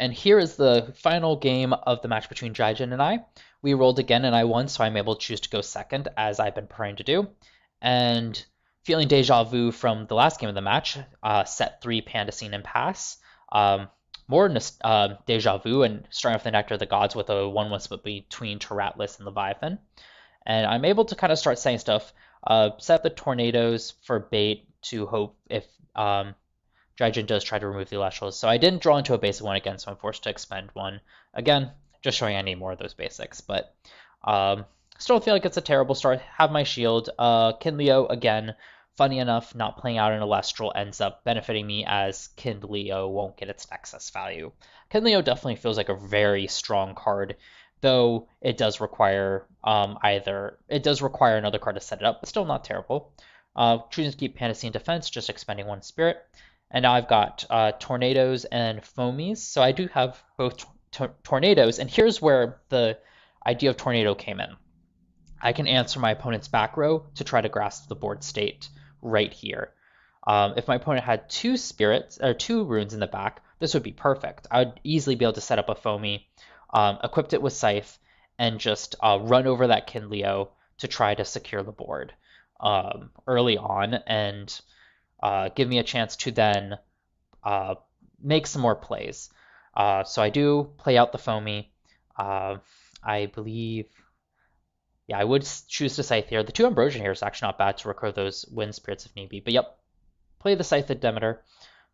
And here is the final game of the match between JyGein and I. We rolled again and I won, so I'm able to choose to go second, as I've been praying to do. And feeling deja vu from the last game of the match, set 3 Panda Scene and pass. More deja vu and starting off the Nectar of the Gods with a 1-1 split between Taratlus and Leviathan. And I'm able to kind of start saying stuff, set the Tornadoes for bait to hope if JyGein does try to remove the Elestrals. So I didn't draw into a basic one again, so I'm forced to expend one. Again, just showing I need more of those basics, but still feel like it's a terrible start. Have my shield. Kinleo, again, funny enough, not playing out an Elestral ends up benefiting me as Kinleo won't get its Nexus value. Kinleo definitely feels like a very strong card, though it does require another card to set it up, but still not terrible. Choosing to keep Panda Scene defense, just expending 1 spirit. And now I've got Tornadoes and Foamees. So I do have both Tornadoes. And here's where the idea of Tornado came in. I can answer my opponent's back row to try to grasp the board state right here. If my opponent had 2 spirits or 2 runes in the back, this would be perfect. I would easily be able to set up a Foamee, equipped it with Scythe, and just run over that Kinleo to try to secure the board early on and give me a chance to then make some more plays. So I do play out the Foamee. I believe, yeah, I would choose to Scythe here. The 2 Ambrosia here is actually not bad to recur those Wind Spirits if need be. But yep, play the Scythe at Demeter,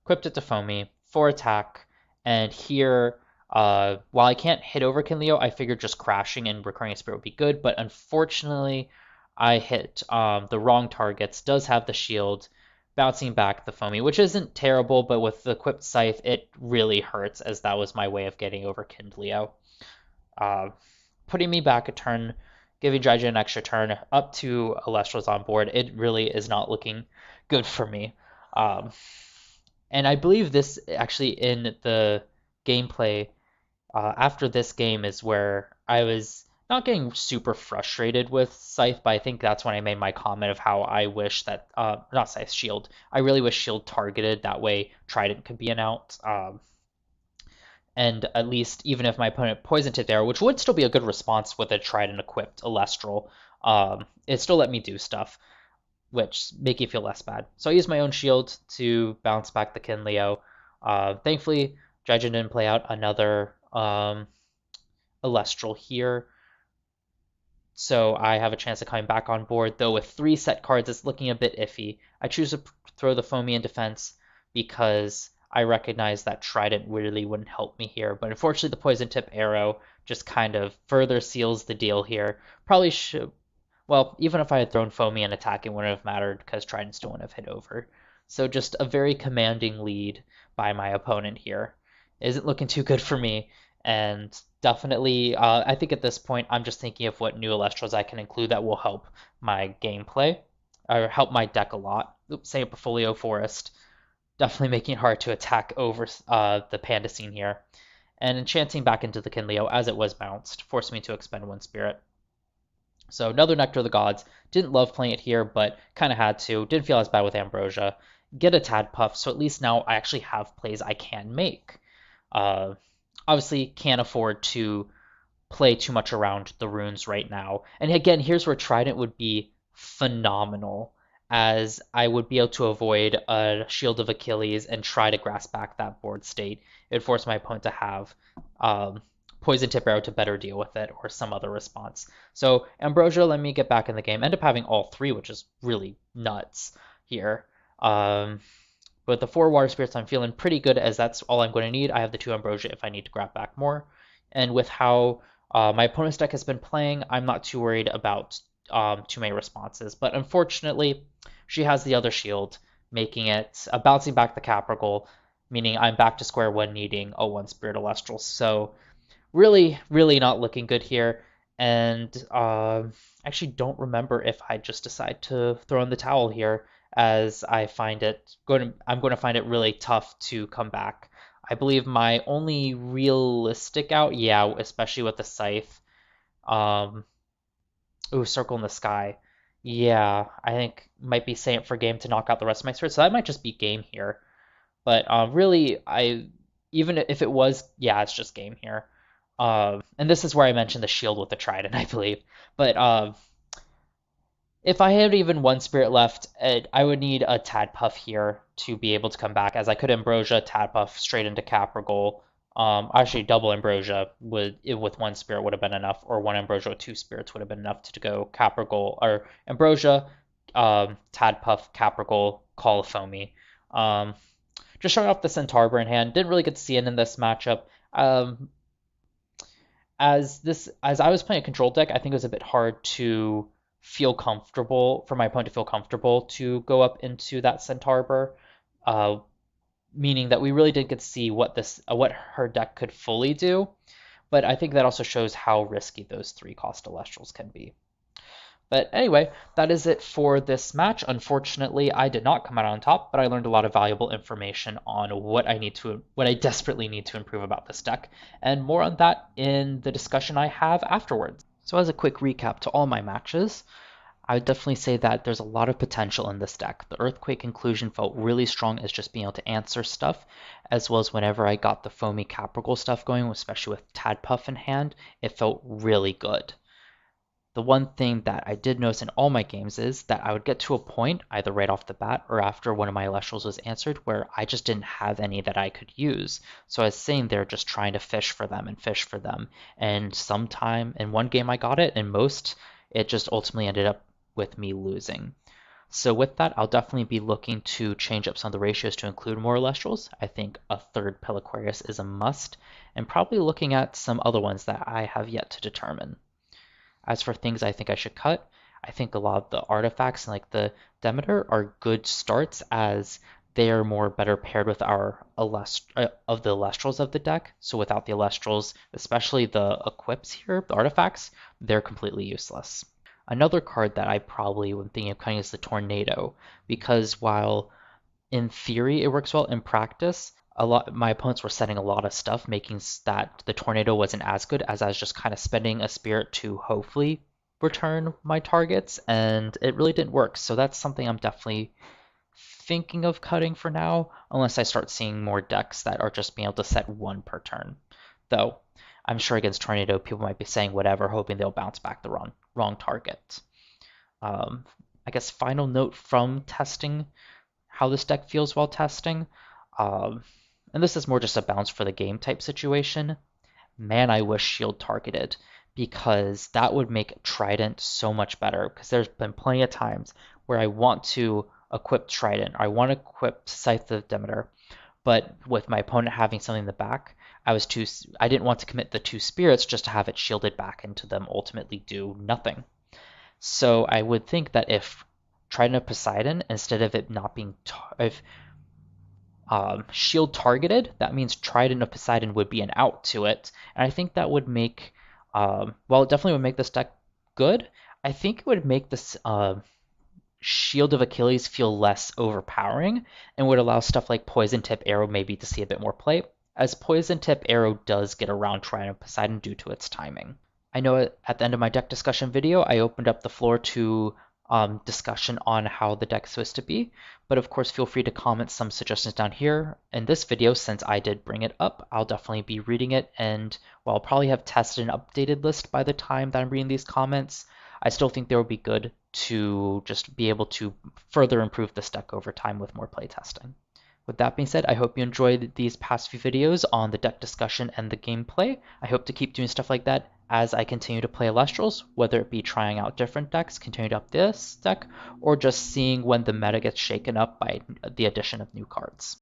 equipped it to Foamee, 4 attack, and here, while I can't hit over Kinleo, I figured just crashing and recurring a spirit would be good, but unfortunately, I hit the wrong targets, does have the shield, bouncing back the Foamee, which isn't terrible, but with the equipped Scythe, it really hurts, as that was my way of getting over Kinleo. Putting me back a turn, giving JyGein an extra turn, up to Elestrals on board. It really is not looking good for me. And I believe this actually in the gameplay after this game is where I was not getting super frustrated with Scythe, but I think that's when I made my comment of how I wish that, not Scythe, Shield. I really wish Shield targeted, that way Trident could be an out. And at least, even if my opponent poison tipped arrow, which would still be a good response with a Trident equipped Elestral, it still let me do stuff, which make you feel less bad. So I used my own shield to bounce back the Kinleo. Thankfully, JyGein didn't play out another Elestral here. So I have a chance of coming back on board, though with 3 set cards, it's looking a bit iffy. I choose to throw the Foamee in defense because I recognize that Trident really wouldn't help me here. But unfortunately, the Poison Tip Arrow just kind of further seals the deal here. Probably should, well, even if I had thrown Foamee and attack, it wouldn't have mattered because Trident still wouldn't have hit over. So just a very commanding lead by my opponent here. Isn't looking too good for me. And definitely, I think at this point, I'm just thinking of what new Elestrals I can include that will help my gameplay, or help my deck a lot. Oops, say a Portfolio Forest, definitely making it hard to attack over the Panda Scene here. And enchanting back into the Kinleo as it was bounced, forced me to expend 1 spirit. So another Nectar of the Gods. Didn't love playing it here, but kind of had to. Didn't feel as bad with Ambrosia. Get a Tad Puff, so at least now I actually have plays I can make. Obviously, can't afford to play too much around the runes right now. And again, here's where Trident would be phenomenal, as I would be able to avoid a Shield of Achilles and try to grasp back that board state. It would force my opponent to have Poison Tip Arrow to better deal with it, or some other response. So Ambrosia let me get back in the game. End up having all 3, which is really nuts here. But the 4 Water Spirits, I'm feeling pretty good, as that's all I'm going to need. I have the 2 Ambrosia if I need to grab back more. And with how my opponent's deck has been playing, I'm not too worried about too many responses. But unfortunately, she has the other shield, making it bouncing back the Capricorn, meaning I'm back to square one needing a 1 Spirit Elestral. So really, really not looking good here. And actually don't remember if I just decide to throw in the towel here, as I'm going to find it really tough to come back. I believe my only realistic out, yeah, especially with the Scythe. Circle in the Sky. Yeah, I think might be saying for game to knock out the rest of my spirits, so that might just be game here. But really, even if it was, yeah, it's just game here. And this is where I mentioned the shield with the trident, I believe. But if I had even one spirit left, I would need a Tadpuff here to be able to come back, as I could Ambrosia Tadpuff straight into Capragol. Actually, double Ambrosia with one spirit would have been enough, or one Ambrosia with two spirits would have been enough to go Capragol or Ambrosia, Tadpuff, Capragol, call a Foamy. Just showing off the Centaur in hand. Didn't really get to see it in this matchup. As I was playing a control deck, I think it was a bit hard to feel comfortable for my opponent to feel comfortable to go up into that Centaur, meaning that we really didn't get to see what her deck could fully do. But I think that also shows how risky those 3-cost Elestrals can be. But anyway, that is it for this match. Unfortunately, I did not come out on top, but I learned a lot of valuable information on what I desperately need to improve about this deck, and more on that in the discussion I have afterwards. So as a quick recap to all my matches, I would definitely say that there's a lot of potential in this deck. The Earthquake inclusion felt really strong as just being able to answer stuff, as well as whenever I got the Foamy Capragol stuff going, especially with Tadpuff in hand, it felt really good. The one thing that I did notice in all my games is that I would get to a point, either right off the bat or after one of my Elestrals was answered, where I just didn't have any that I could use. So I was sitting there just trying to fish for them and fish for them. And sometime in one game I got it, and most, it just ultimately ended up with me losing. So with that, I'll definitely be looking to change up some of the ratios to include more Elestrals. I think a third Peliquarius is a must, and probably looking at some other ones that I have yet to determine. As for things I think I should cut, I think a lot of the artifacts like the Demeter are good starts, as they are more better paired with our of the Elestrals of the deck. So without the Elestrals, especially the equips here, the artifacts, they're completely useless. Another card that I probably would think of cutting is the Tornado, because while in theory it works well, in practice my opponents were setting a lot of stuff, making that the Tornado wasn't as good, as I was just kind of spending a spirit to hopefully return my targets, and it really didn't work. So that's something I'm definitely thinking of cutting for now, unless I start seeing more decks that are just being able to set one per turn. Though I'm sure against Tornado, people might be saying whatever, hoping they'll bounce back the wrong target. I guess final note from testing how this deck feels while testing. And this is more just a bounce for the game type situation. Man, I wish shield targeted, because that would make Trident so much better, because there's been plenty of times where I want to equip Trident, or I want to equip Scythe of Demeter, but with my opponent having something in the back, I didn't want to commit the 2 spirits just to have it shielded back into them ultimately do nothing. So I would think that if Trident of Poseidon, instead of it not being shield targeted, that means Trident of Poseidon would be an out to it, and I think that would make, while it definitely would make this deck good, I think it would make this Shield of Achilles feel less overpowering, and would allow stuff like Poison Tip Arrow maybe to see a bit more play, as Poison Tip Arrow does get around Trident of Poseidon due to its timing. I know at the end of my deck discussion video, I opened up the floor to discussion on how the deck is supposed to be, but of course feel free to comment some suggestions down here. In this video, since I did bring it up, I'll definitely be reading it, and while I'll probably have tested an updated list by the time that I'm reading these comments, I still think they would be good to just be able to further improve this deck over time with more playtesting. With that being said, I hope you enjoyed these past few videos on the deck discussion and the gameplay. I hope to keep doing stuff like that as I continue to play Elestrals, whether it be trying out different decks, continuing up this deck, or just seeing when the meta gets shaken up by the addition of new cards.